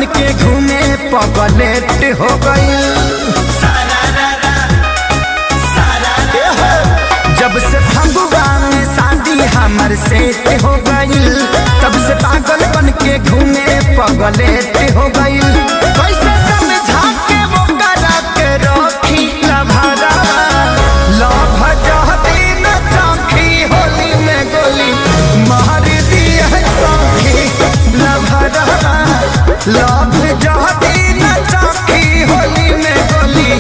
बन के घूमे पगलेट हो गई। जब से फगुआ में शादी हमर सेट हो गई, तब से पागल बन के घूमे पगलेट हो गई। कैसे समझा के वो करा के रखी लभरा, लभ जहती न चौखी होली में गोली मार दिया सौखी लभरा, लभ जहती न चौखी होली में गोली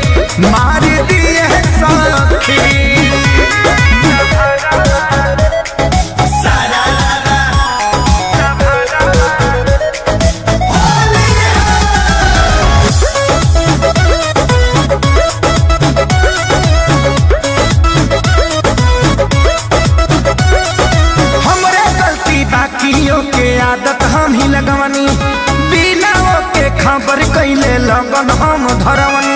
मार दिया सौखी। आदत हम ही लगवनी, बिना के खबर कैले लगन हम धरवनी।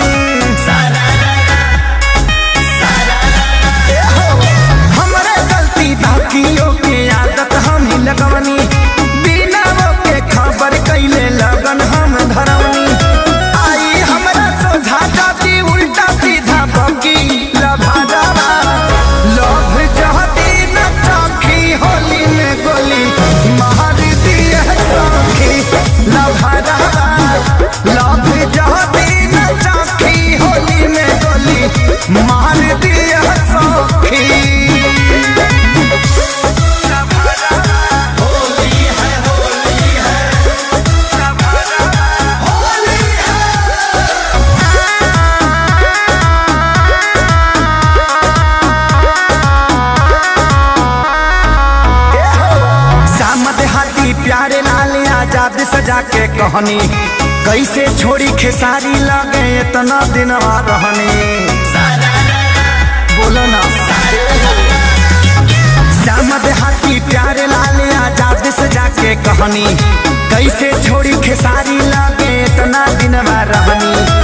हमरे गलती बाकियों के आदत हम ही लगवनी, बिना के खबर कैले लगन हम धरवनी। आई हमरा सोझा जाती उल्टा सीधा बकी लभरा, लभ जहती न चौखी होली में गोली मार लभरा, लभ जहती न चौखी होली में गोली मार दिया सौखी। होली है होली है होली है। सामद हाथी प्यारे लाल आजाद सजा के कहनी, कैसे छोड़ी खेसारी लगे इतना दिन रहनी। बोलो ना सामद हाथी प्यारे लाल आजाद सजा के कहनी, कैसे छोड़ी खेसारी लगे इतना दिन रहनी।